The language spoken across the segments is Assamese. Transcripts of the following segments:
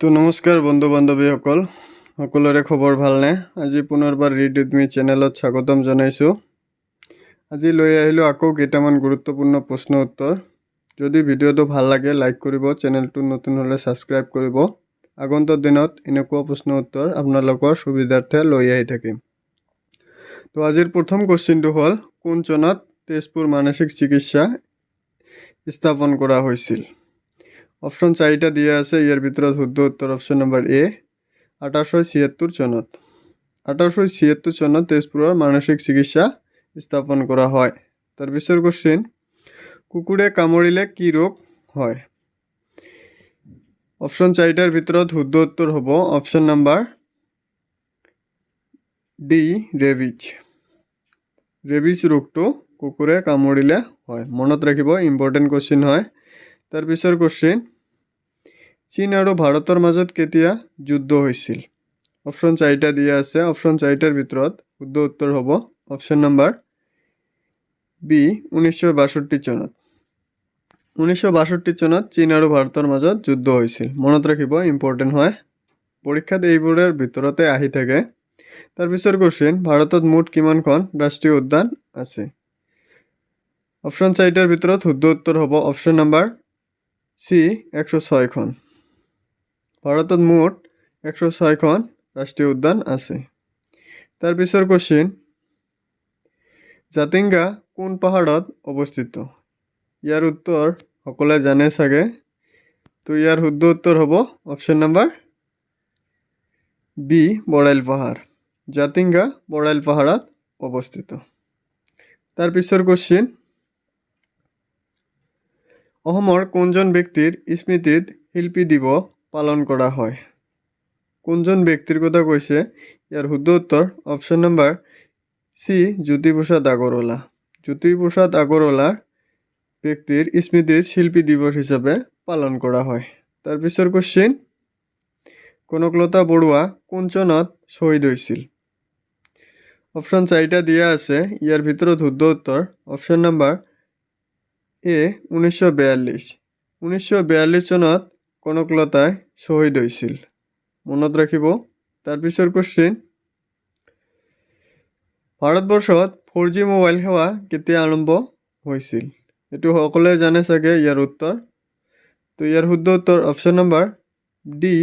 তো নমস্কাৰ বন্ধু বান্ধৱীসকল, সকলোৰে খবৰ ভালনে? আজি পুনৰবাৰ ৰিড উইথ মি চেনেলত স্বাগতম জনাইছোঁ। আজি লৈ আহিলোঁ আকৌ কেইটামান গুৰুত্বপূৰ্ণ প্ৰশ্ন উত্তৰ। যদি ভিডিঅ'টো ভাল লাগে লাইক কৰিব, চেনেলটো নতুন হ'লে ছাবস্ক্ৰাইব কৰিব। আগন্তুক দিনত এনেকুৱা প্ৰশ্ন উত্তৰ আপোনালোকৰ সুবিধাৰ্থে লৈ আহি থাকিম। তো আজিৰ প্ৰথম কুৱেশ্যনটো হ'ল, কোন চনত তেজপুৰ মানসিক চিকিৎসা স্থাপন কৰা হৈছিল? অপশন 4টা দিয়া আছে, ইয়াৰ ভিতৰত শুদ্ধ উত্তৰ অপশন নম্বৰ এ 1876 চনত। 1876 চনত তেজপুৰৰ মানসিক চিকিৎসা স্থাপন কৰা হয়। তাৰ পিছৰ কোশ্চিন, কুকুৰে কামুৰিলে কি ৰোগ হয়? অপশন 4টাৰ ভিতৰত শুদ্ধ উত্তৰ হ'ব option number D rabies. Rabies ৰোগটো কুকুৰে কামুৰিলে হয়। মনত ৰাখিব, ইম্পৰ্টেণ্ট কোশ্চিন হয়। তাৰ পিছৰ কোশ্চিন, চীন আৰু ভাৰতৰ মাজত কেতিয়া যুদ্ধ হৈছিল? অপশন 4টা দিয়া আছে, অপশন 4টাৰ ভিতৰত শুদ্ধ উত্তৰ হ'ব অপশন নম্বৰ বি 1962 চনত। 1962 চনত চীন আৰু ভাৰতৰ মাজত যুদ্ধ হৈছিল। মনত ৰাখিব, ইম্পৰ্টেণ্ট হয়, পৰীক্ষাত এইবোৰৰ ভিতৰতে আহি থাকে। তাৰ পিছৰ কোশ্চিন, ভাৰতত মুঠ কিমানখন ৰাষ্ট্ৰীয় উদ্যান আছে? অপশন 4টাৰ ভিতৰত শুদ্ধ উত্তৰ হ'ব অপশন নম্বৰ চি 106খন। ভাৰতত মুঠ 106খন ৰাষ্ট্ৰীয় উদ্যান আছে। তাৰ পিছৰ কোশ্চিন, জাতিংগা কোন পাহাৰত অৱস্থিত? ইয়াৰ উত্তৰ সকলোৱে জানে চাগে। তো ইয়াৰ শুদ্ধ উত্তৰ হ'ব অপশন নম্বৰ বি বৰাইল পাহাৰ। জাতিংগা বৰাইল পাহাৰত অৱস্থিত। তাৰ পিছৰ কোশ্চিন, অসমৰ কোনজন ব্যক্তিৰ স্মৃতিত শিল্পী দিৱস পালন কৰা হয়? কোনজন ব্যক্তিৰ কথা কৈছে? ইয়াৰ শুদ্ধ উত্তৰ option number C Jyotiprasad Agarwala. Jyotiprasad আগৰৱালাৰ ব্যক্তিৰ স্মৃতিত শিল্পী দিৱস হিচাপে পালন কৰা হয়। তাৰ পিছৰ কোশ্চিন, কনকলতা বৰুৱা কোন চনত শ্বহীদ হৈছিল? অপশন 4টা দিয়া আছে, ইয়াৰ ভিতৰত শুদ্ধ উত্তৰ অপশন নম্বৰ এ 1942। 1942 চনত কনকলতাই শ্বহীদ হৈছিল। মনত ৰাখিব। তাৰ পিছৰ কোশ্চিন, ভাৰতবৰ্ষত 4G মোবাইল সেৱা কেতিয়া আৰম্ভ হৈছিল? এইটো সকলোৱে জানে চাগে ইয়াৰ উত্তৰ। তো ইয়াৰ শুদ্ধ উত্তৰ অপশন নম্বৰ ডি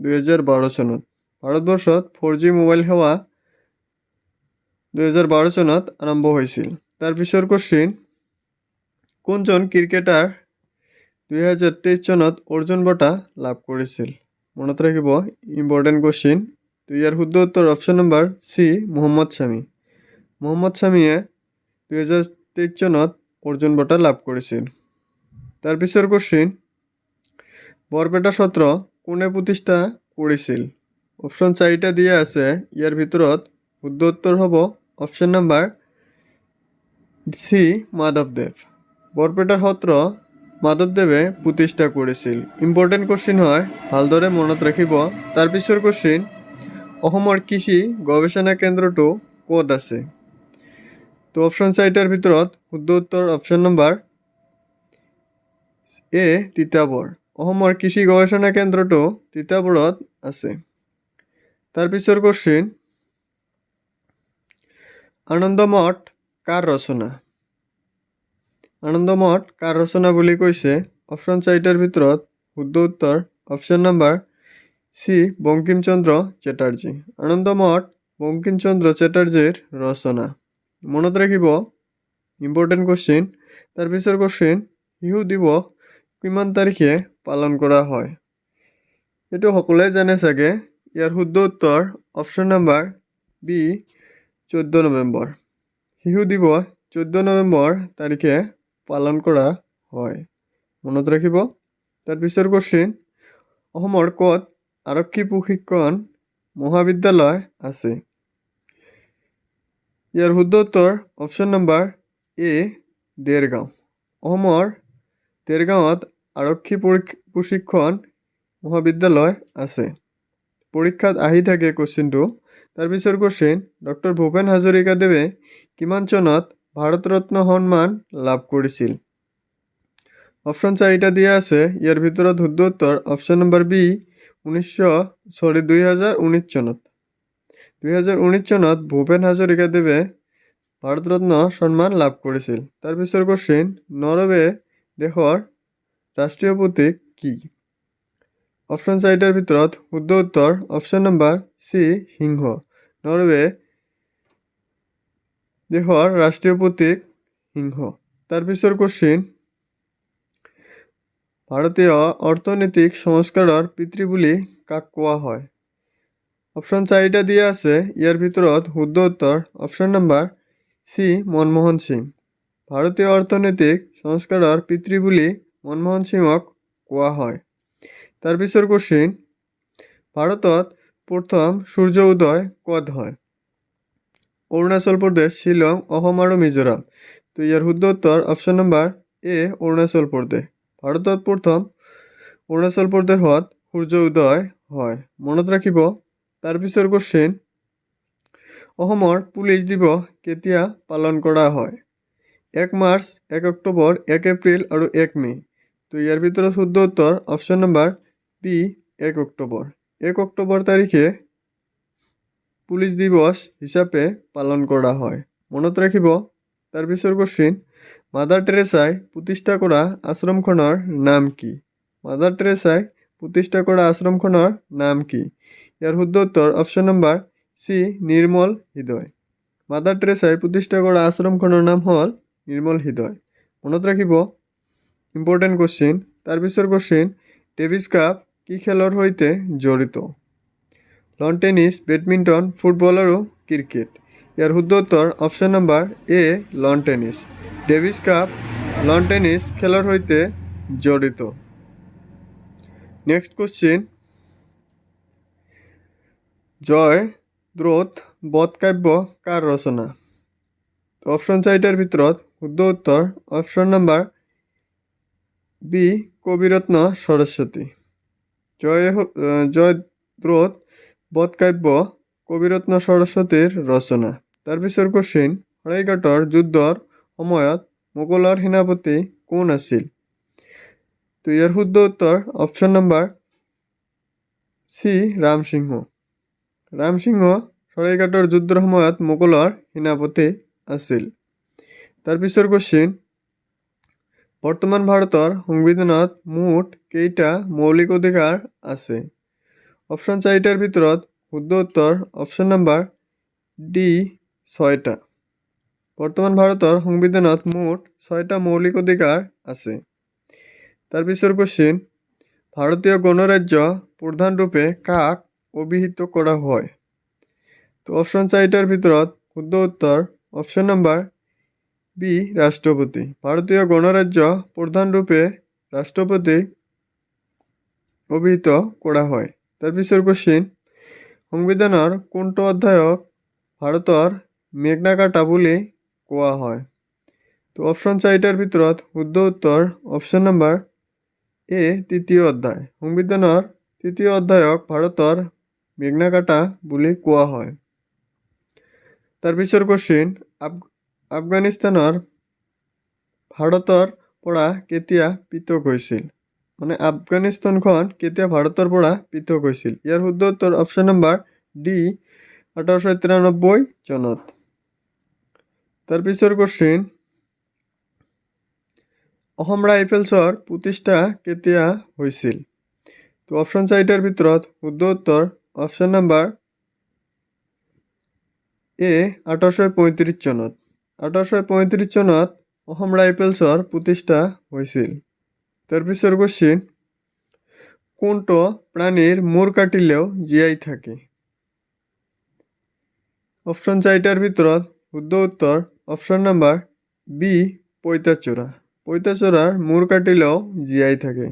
2012 চনত। ভাৰতবৰ্ষত 4G মোবাইল সেৱা 2012 চনত আৰম্ভ হৈছিল। তাৰ পিছৰ কোশ্চিন, কোনজন ক্ৰিকেটাৰ 2023 চনত অৰ্জুন বঁটা লাভ কৰিছিল? মনত ৰাখিব, ইম্পৰ্টেণ্ট কোশ্চিন। তো ইয়াৰ শুদ্ধ উত্তৰ option number C Mohammed Shami. Mohammed শামীয়ে 2023 চনত অৰ্জুন বঁটা লাভ কৰিছিল। তাৰ পিছৰ কোশ্চিন, বৰপেটা সত্ৰ কোনে প্ৰতিষ্ঠা কৰিছিল? অপশন 4টা দিয়া আছে, ইয়াৰ ভিতৰত শুদ্ধ উত্তৰ হ'ব অপশন নম্বৰ চি মাধৱদেৱ। বৰপেটা সত্ৰ মাধৱদেৱে প্ৰতিষ্ঠা কৰিছিল। ইম্পৰ্টেণ্ট কোশ্চিন হয়, ভালদৰে মনত ৰাখিব। তাৰ পিছৰ কোশ্চিন, অসমৰ কৃষি গৱেষণা কেন্দ্ৰটো ক'ত আছে? তো অপশন 4টাৰ ভিতৰত শুদ্ধ উত্তৰ অপশন নম্বৰ এ তিতাবৰ। অসমৰ কৃষি গৱেষণা কেন্দ্ৰটো তিতাবৰত আছে। তাৰ পিছৰ কোশ্চিন, আনন্দমঠ কাৰ ৰচনা? আনন্দমঠ কাৰ ৰচনা বুলি কৈছে? অপশন 4টাৰ ভিতৰত শুদ্ধ উত্তৰ option number C Bankim Chandra Chatterjee. Anandamath Bankim Chandra চেটাৰ্জীৰ ৰচনা। মনত ৰাখিব, ইম্পৰ্টেণ্ট কোশ্চিন। তাৰ পিছৰ কোশ্চিন, শিশু দিৱস কিমান তাৰিখে পালন কৰা হয়? এইটো সকলোৱে জানে চাগে। ইয়াৰ শুদ্ধ উত্তৰ অপশন নম্বৰ বি 14 নৱেম্বৰ। শিশু দিৱস 14 নৱেম্বৰ তাৰিখে পালন কৰা হয়। মনত ৰাখিব। তাৰ পিছৰ কোশ্চিন, অসমৰ ক'ত আৰক্ষী প্ৰশিক্ষণ মহাবিদ্যালয় আছে? ইয়াৰ শুদ্ধ উত্তৰ অপশন নম্বৰ এ দেৰগাঁও। অসমৰ দেৰগাঁৱত আৰক্ষী প্ৰশিক্ষণ মহাবিদ্যালয় আছে। পৰীক্ষাত আহি থাকে কোশ্চিনটো। তাৰ পিছৰ কোশ্চিন, ডক্টৰ ভূপেন হাজৰিকাদেৱে কিমান চনত ভাৰত ৰত্ন সন্মান লাভ কৰিছিল? অপশন 4টা দিয়া আছে, ইয়াৰ ভিতৰত শুদ্ধ উত্তৰ অপশন নম্বৰ বি 2019 চনত 2019 চনত ভূপেন হাজৰিকা দেৱে ভাৰতৰত্ন সন্মান লাভ কৰিছিল। তাৰপিছৰ কোশ্চিন, নৰৱে দেশৰ ৰাষ্ট্ৰীয় প্ৰতীক কি? অপশ্যন চাৰিটাৰ ভিতৰত শুদ্ধ উত্তৰ অপশ্যন নম্বৰ চি সিংহ। নৰৱে দেশৰ ৰাষ্ট্ৰীয় প্ৰতীক সিংহ। তাৰপিছৰ কোশ্চিন, ভাৰতীয় অৰ্থনৈতিক সংস্কাৰৰ পিতৃ বুলি কাক কোৱা হয়? অপশ্যন চাৰিটা দিয়া আছে, ইয়াৰ ভিতৰত শুদ্ধ উত্তৰ option number C Manmohan Singh. ভাৰতীয় অৰ্থনৈতিক সংস্কাৰৰ পিতৃ বুলি মনমোহন সিঙক কোৱা হয়। তাৰপিছৰ কোশ্চিন, ভাৰতত প্ৰথম সূৰ্য উদয় ক'ত হয়? অৰুণাচল প্ৰদেশ, শ্বিলং, অসম আৰু মিজোৰাম। তো ইয়াৰ শুদ্ধ উত্তৰ অপশ্যন নম্বৰ এ অৰুণাচল প্ৰদেশ। ভাৰতত প্ৰথম অৰুণাচল প্ৰদেশত সূৰ্য উদয় হয়, মনত ৰাখিব। তাৰপিছৰ কোশ্চিন, অসমৰ পুলিচ দিৱস কেতিয়া পালন কৰা হয়? 1 মাৰ্চ, 1 অক্টোবৰ, 1 এপ্ৰিল আৰু 1 মে। তো ইয়াৰ ভিতৰত শুদ্ধ উত্তৰ অপশ্যন নম্বৰ বি 1 অক্টোবৰ। 1 অক্টোবৰ তাৰিখে পুলিচ দিৱস হিচাপে পালন কৰা হয়, মনত ৰাখিব। তাৰপিছৰ কোশ্চিন, মাদাৰ টেৰেছাই প্ৰতিষ্ঠা কৰা আশ্ৰমখনৰ নাম কি? মাদাৰ টেৰেছাই প্ৰতিষ্ঠা কৰা আশ্ৰমখনৰ নাম কি? ইয়াৰ শুদ্ধ উত্তৰ অপশ্যন নম্বৰ চি নিৰ্মল হৃদয়। মাদাৰ টেৰেছাই প্ৰতিষ্ঠা কৰা আশ্ৰমখনৰ নাম হ'ল নিৰ্মল হৃদয়, মনত ৰাখিব। Important question. তাৰপিছৰ কোশ্চিন, ডেভিছ কাপ কি খেলৰ সৈতে জড়িত? লন টেনিছ, বেডমিণ্টন, ফুটবল আৰু ক্ৰিকেট। ইয়াৰ শুদ্ধ উত্তৰ option number A lawn tennis. Davis Cup lawn tennis খেলৰ সৈতে জড়িত। নেক্সট কোশ্চিন, জয়দ্ৰত বধ কাব্য কাৰ ৰচনা? অপশ্যন চাৰিটাৰ ভিতৰত শুদ্ধ উত্তৰ option number B Kaviratna Saraswati. জয়দ্ৰত বধ কাব্য কবিৰত্ন সৰস্বতীৰ ৰচনা। তাৰপিছৰ কোশ্চিন, শৰাইঘাটৰ যুদ্ধৰ সময়ত মোগলৰ সেনাপতি কোন আছিল? তো ইয়াৰ শুদ্ধ উত্তৰ option number C Ram Singh. Ram Singh শৰাইঘাটৰ যুদ্ধৰ সময়ত মোগলৰ সেনাপতি আছিল। তাৰপিছৰ কোশ্চিন, বৰ্তমান ভাৰতৰ সংবিধানত মুঠ কেইটা মৌলিক অধিকাৰ আছে? অপশ্যন চাৰিটাৰ ভিতৰত শুদ্ধ উত্তৰ অপশ্যন নম্বৰ ডি 6টা। বৰ্তমান ভাৰতৰ সংবিধানত মুঠ 6টা মৌলিক অধিকাৰ আছে। তাৰপিছৰ কোশ্চিন, ভাৰতীয় গণৰাজ্য প্ৰধানৰূপে কাক অভিহিত কৰা হয়? তো অপশ্যন চাৰিটাৰ ভিতৰত শুদ্ধ উত্তৰ অপশ্যন নম্বৰ বি ৰাষ্ট্ৰপতি। ভাৰতীয় গণৰাজ্য প্ৰধানৰূপে ৰাষ্ট্ৰপতিক অভিহিত কৰা হয়। তাৰপিছৰ কোশ্চিন, সংবিধানৰ কোনটো অধ্যায়ক ভাৰতৰ মেগনা কাৰ্টা বুলি কোৱা হয়? তো অপশ্যন চাৰিটাৰ ভিতৰত শুদ্ধ উত্তৰ অপশ্যন নম্বৰ এ 3য় অধ্যায়। সংবিধানৰ 3য় অধ্যায়ক ভাৰতৰ মেগনা কাৰ্টা বুলি কোৱা হয়। তাৰপিছৰ কোশ্চিন, আফগানিস্তানৰ ভাৰতৰ পৰা কেতিয়া পৃথক হৈছিল? মানে আফগানিস্তানখন কেতিয়া ভাৰতৰ পৰা পৃথক হৈছিল? ইয়াৰ শুদ্ধ উত্তৰ অপশ্যন নম্বৰ ডি 1893 চনত। তাৰপিছৰ কোশ্চিন, অসম ৰাইফেলছৰ প্ৰতিষ্ঠা কেতিয়া হৈছিল? তো অপশ্যন চাৰিটাৰ ভিতৰত শুদ্ধ উত্তৰ অপশ্যন নম্বৰ এ 1835 চনত। 1835 চনত অসম ৰাইফেলছৰ প্ৰতিষ্ঠা হৈছিল। তাৰপিছৰ কোশ্চিন, কোনটো প্ৰাণীৰ মূৰ কাটিলেও জীয়াই থাকে? অপশ্যন চাৰিটাৰ ভিতৰত শুদ্ধ উত্তৰ অপশ্যন নম্বৰ বি পঁইতাচোৰা। পঁইতাচোৰাৰ মূৰ কাটিলেও জীয়াই থাকে,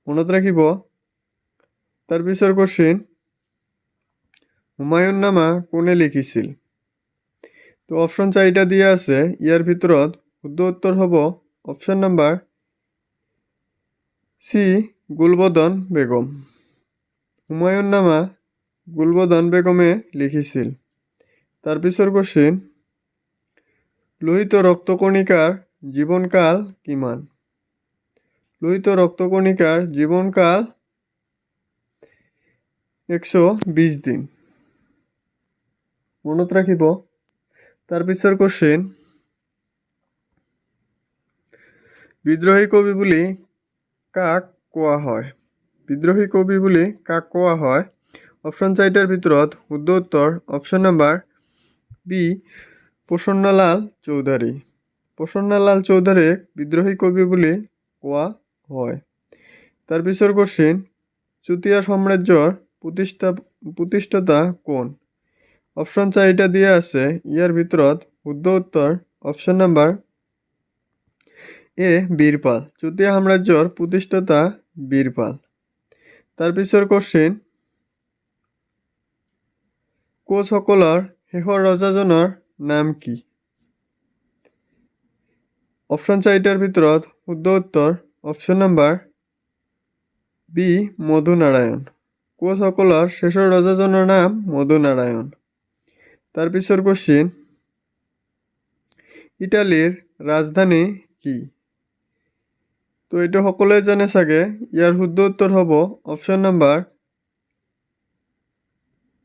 মনত ৰাখিব। তাৰপিছৰ কোশ্চিন, হুমায়ুন নামা কোনে লিখিছিল? তো অপশ্যন চাৰিটা দিয়া আছে, ইয়াৰ ভিতৰত শুদ্ধ উত্তৰ হ'ব অপশ্যন নম্বৰ সি গুলবদন বেগম। হুমায়ুন নামা গুলবদন বেগমে লিখিছিল। তাৰপিছৰ কোশ্চিন, লোহিত ৰক্তকণিকাৰ জীৱনকাল কিমান? লোহিত ৰক্তকণিকাৰ জীৱনকাল 120 দিন মনত ৰাখিব তাৰ পিছৰ কোশ্চেন বিদ্ৰোহী কবি বুলি কাক কোৱা হয় বিদ্ৰোহী কবি বুলি কাক কোৱা হয় অপশ্যন 4টাৰ ভিতৰত শুদ্ধ উত্তৰ option number B Prasannalal Choudhury Prasannalal চৌধুৰীক বিদ্ৰোহী কবি বুলি কোৱা হয় তাৰ পিছৰ কোশ্চেন চুতীয়া সাম্ৰাজ্যৰ প্ৰতিষ্ঠাতা কোন অপশ্যন 4টা দিয়া আছে ইয়াৰ ভিতৰত শুদ্ধ উত্তৰ অপশ্যন নাম্বাৰ এ বীৰপাল চুতীয়া সাম্ৰাজ্যৰ প্ৰতিষ্ঠাতা বীৰপাল তাৰ পিছৰ কোশ্চেন কোচসকলৰ শেষৰ ৰজাজনৰ নাম কি অপশ্যন 4টাৰ ভিতৰত শুদ্ধ উত্তৰ অপশ্যন নাম্বাৰ বি মধুনাৰায়ণ কোচসকলৰ শেষৰ ৰজাজনৰ নাম মধুনাৰায়ণ তাৰ পিছৰ কোশ্চেন ইটালীৰ ৰাজধানী কি তো এইটো সকলোৱে জানে চাগে ইয়াৰ শুদ্ধ উত্তৰ হ'ব অপশ্যন নাম্বাৰ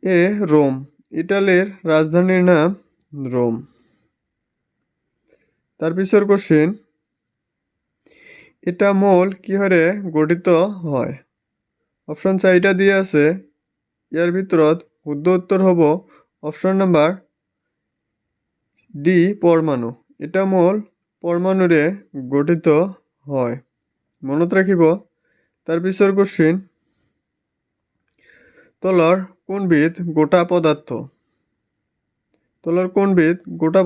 এ ৰোম ইটালীৰ ৰাজধানীৰ নাম ৰোম তাৰ পিছৰ কোশ্চেন এটা মৌল কিহৰে গঠিত হয় অপশ্যন 4টা দিয়া আছে ইয়াৰ ভিতৰত শুদ্ধ উত্তৰ হ'ব অপশ্যন নাম্বাৰ ডি পৰমাণু এটা মৌল পৰমাণুৰে গঠিত হয় মনত ৰাখিব তাৰ পিছৰ কোশ্চেন তলৰ কোনবিধ গোটা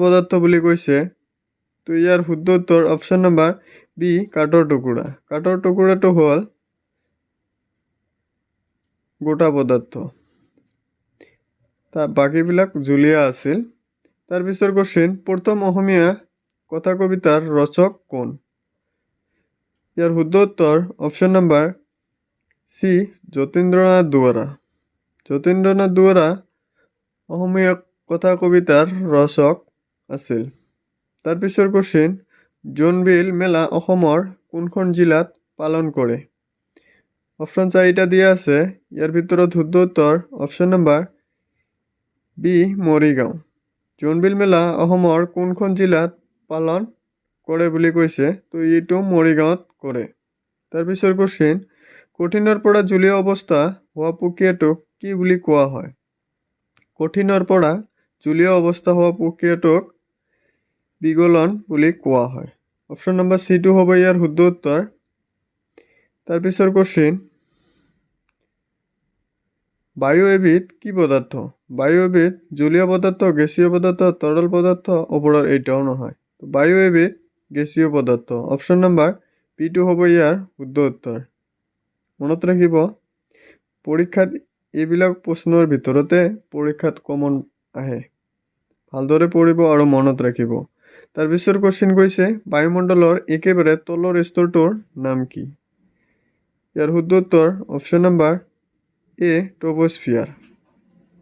পদাৰ্থ বুলি কৈছে তো ইয়াৰ শুদ্ধ উত্তৰ অপশ্যন নাম্বাৰ বি কাঠৰ টুকুৰাটো হ'ল গোটা পদাৰ্থ বাকীবিলাক জুলীয়া আছিল তাৰ পিছৰ কোশ্চেন প্ৰথম অসমীয়া কথা কবিতাৰ ৰচক কোন ইয়াৰ শুদ্ধ উত্তৰ অপশ্যন নাম্বাৰ সি যতীন্দ্ৰনাথ দুৱৰা অসমীয়া কথা কবিতাৰ ৰচক আছিল তাৰ পিছৰ কোশ্চেন জোনবিল মেলা অসমৰ কোনখন জিলাত পালন কৰে অপশ্যন 4টা দিয়া আছে ইয়াৰ ভিতৰত শুদ্ধ উত্তৰ option number B Morigaon Jonbeel Mela অসমৰ কোনখন জিলাত পালন কৰে বুলি কৈছে তো এইটো মৰিগাঁৱত কৰে তাৰ পিছৰ কোশ্চেন কঠিনৰ পৰা জলীয় অৱস্থা হোৱা প্ৰক্ৰিয়াটোক কি বুলি কোৱা হয় কঠিনৰ পৰা জলীয় অৱস্থা হোৱা প্ৰক্ৰিয়াটোক বিগলন বুলি কোৱা হয় অপশ্যন নাম্বাৰ সিটো হ'ব ইয়াৰ শুদ্ধ উত্তৰ তাৰ পিছৰ কোশ্চেন বায়ু এবিধ কি পদাৰ্থ বায়ু এবিধ জলীয় পদাৰ্থ গেছীয় পদাৰ্থ তৰল পদাৰ্থ ওপৰৰ এইটাও নহয় বায়ু এবিধ গেছীয় পদাৰ্থ অপশ্যন নাম্বাৰ বিটো হ'ব ইয়াৰ শুদ্ধ উত্তৰ মনত ৰাখিব পৰীক্ষাত এইবিলাক প্ৰশ্নৰ ভিতৰতে পৰীক্ষাত কমন আহে ভালদৰে পঢ়িব আৰু মনত ৰাখিব তাৰ পিছৰ কোশ্চেন কৈছে বায়ুমণ্ডলৰ একেবাৰে তলৰ স্তৰটোৰ নাম কি ইয়াৰ শুদ্ধ উত্তৰ অপশ্যন নাম্বাৰ এ ট্ৰপোস্ফিয়াৰ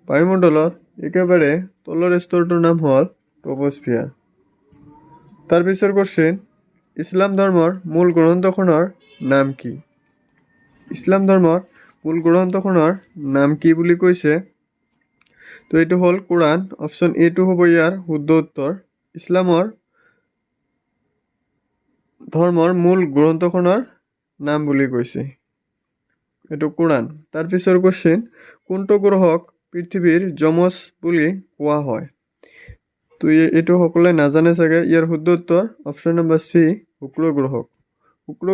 বায়ুমণ্ডলৰ একেবাৰে তলৰ স্তৰটোৰ নাম হ'ল ট্ৰপোস্ফিয়াৰ তাৰ পিছৰ কোশ্চেন ইছলাম ধৰ্মৰ মূল গ্ৰন্থখনৰ নাম কি ইছলাম ধৰ্মৰ মূল গ্ৰন্থখনৰ নাম কি বুলি কৈছে তো এইটো হ'ল কোৰাণ অপশ্যন এটো হ'ব ইয়াৰ শুদ্ধ উত্তৰ ইছলামৰ ধৰ্মৰ মূল গ্ৰন্থখনৰ নাম বুলি কৈছে এইটো কোৰাণ তাৰ পিছৰ কোশ্চেন কোনটো গ্ৰহক পৃথিৱীৰ যমজ বুলি কোৱা হয় তো এইটো সকলোৱে নাজানে চাগে ইয়াৰ শুদ্ধ উত্তৰ অপশ্যন নাম্বাৰ সি শুক্ৰ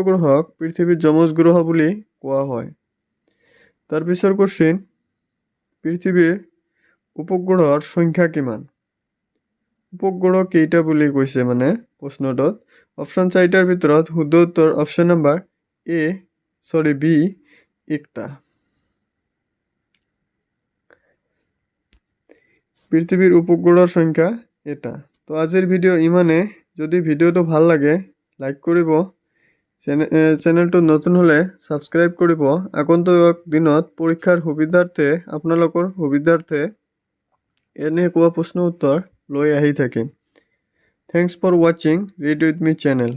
গ্ৰহক পৃথিৱীৰ যমজ গ্ৰহ বুলি কোৱা হয় তাৰ পিছৰ কোশ্চেন পৃথিৱীৰ উপগ্ৰহৰ সংখ্যা কিমান উপগ্ৰহ কেইটা বুলি কৈছে মানে প্ৰশ্নটোত অপশ্যন 4টাৰ ভিতৰত শুদ্ধ উত্তৰ অপশ্যন নাম্বাৰ বি একটা পৃথিৱীৰ উপগ্ৰহৰ সংখ্যা এটা তো আজিৰ ভিডিঅ' ইমানে যদি ভিডিঅ'টো ভাল লাগে লাইক কৰিব চেনেলটো নতুন হ'লে ছাবস্ক্ৰাইব কৰিব আগন্তুক দিনত পৰীক্ষাৰ সুবিধাৰ্থে আপোনালোকৰ সুবিধাৰ্থে এনেকুৱা প্ৰশ্ন উত্তৰ লৈ আহি থাকিম thanks for watching read with me channel